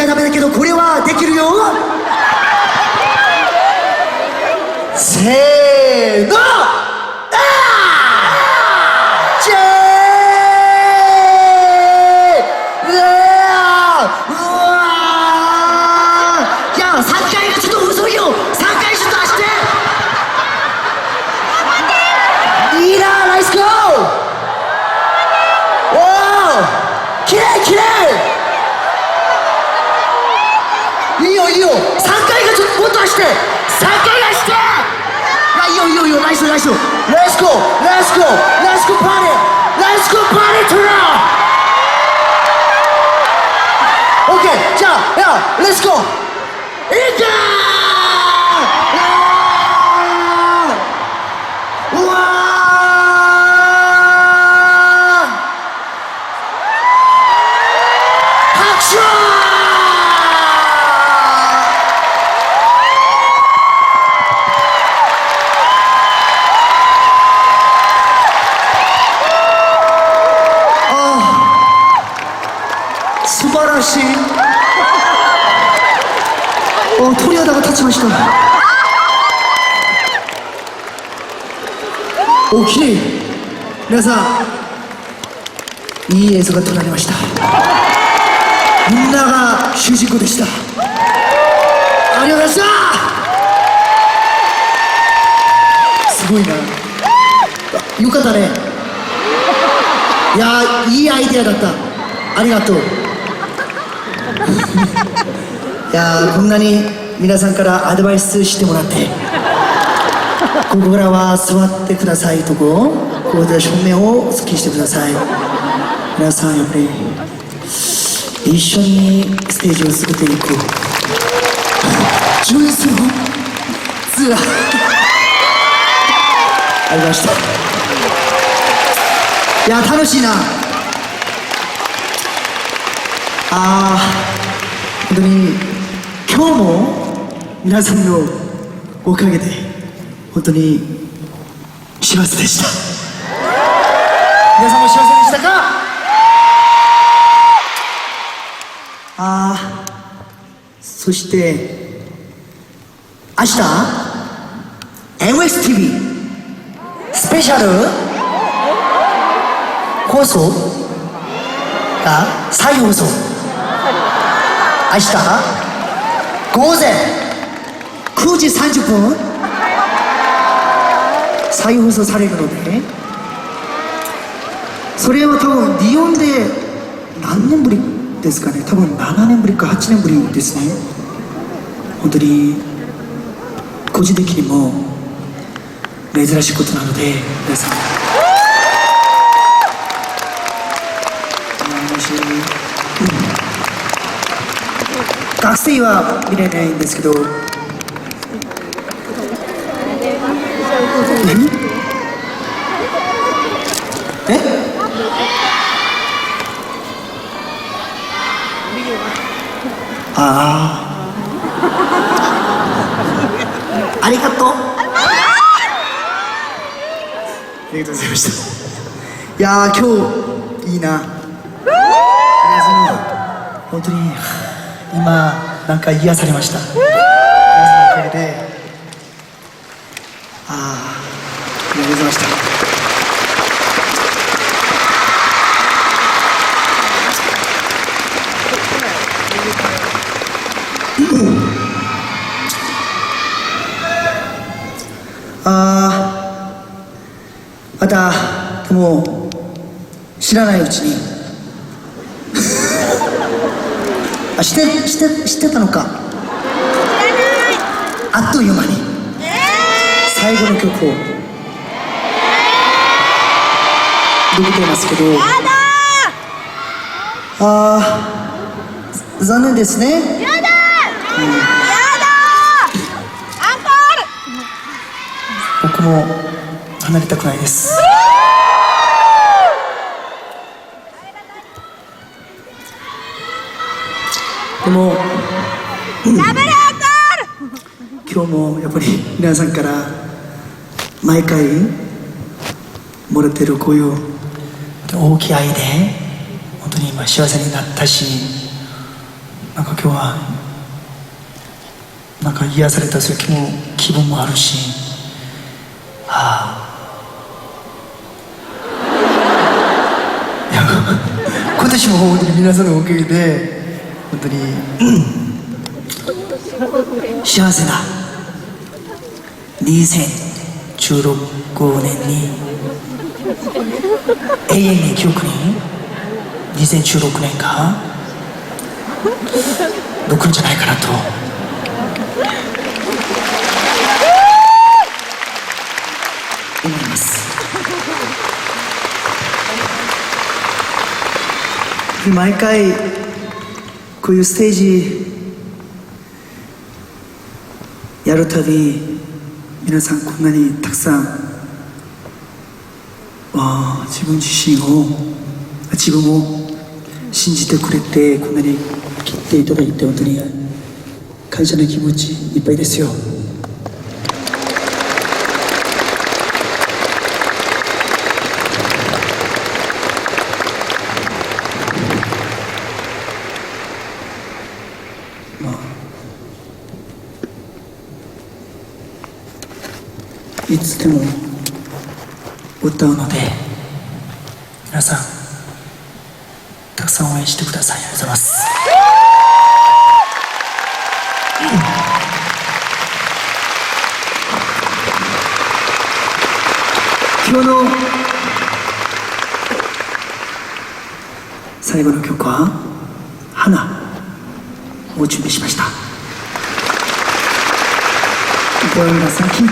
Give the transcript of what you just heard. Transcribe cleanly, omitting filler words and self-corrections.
はダメだけどこれはできるよ。せーの、ジェーレア、うわー、いや3回がちょっと遅いよ。3回ちょっと走って。いいな、ナイスゴー。おー、きれいきれい。いいよいいよ、3回がちょっともっと走って、3回走って。いいよいいよいいよ、ナイスナイス。レッツゴーレッツゴーレッツゴーパーティーレッツゴーパーティートゥナー。オッケー、じゃあレッツゴー。いけー。うわー、拍手。素晴らしい。鳥肌が立ちました。お、きれい。皆さん、いい映像が撮られました。みんなが主人公でした。ありがとうございました。すごいな。よかったね。いやー、いいアイデアだった。ありがとう。いやー、こんなに皆さんからアドバイスしてもらって、ここからは座ってくださいとここで正面をスッキリしてください。皆さんやっぱり一緒にステージを作っていく純粋のツアーありました。いや、楽しいな。本当に今日も皆さんのおかげで本当に幸せでした。皆さんも幸せでしたか？そして明日 MXTV スペシャル放送が再放送、明日午前9時30分再放送されるので、それは多分リヨンで何年ぶりですかね。多分7年ぶりか8年ぶりですね。本当に個人的にも珍しいことなので、皆さん学生は見れないんですけど、ありがとう。ありがとうございました。いやー、今日いいな。本当に今なんか癒されました。皆さんのおかげでありがとうございました。またでも知らないうちに知ってたのか。あっという間に最後の曲をできていますけど、残念ですね。僕も離れたくないです。でも、今日もやっぱり皆さんから毎回もらってるこういう大きい愛で本当に今幸せになったし、なんか今日はなんか癒されたそういう気分もあるし、いや今年も本当に皆さんのおかげで本当に、幸せな2016年に永遠に記憶に2016年が残るんじゃないかなと思います。毎回こういうステージやるたび、皆さんこんなにたくさん自分を信じてくれて、こんなに来ていただいて本当に感謝の気持ちいっぱいですよ。いつでも歌うので、皆さんたくさん応援してください。ありがとうございます。今日の最後の曲は「花」を準備しました。皆さん聞いて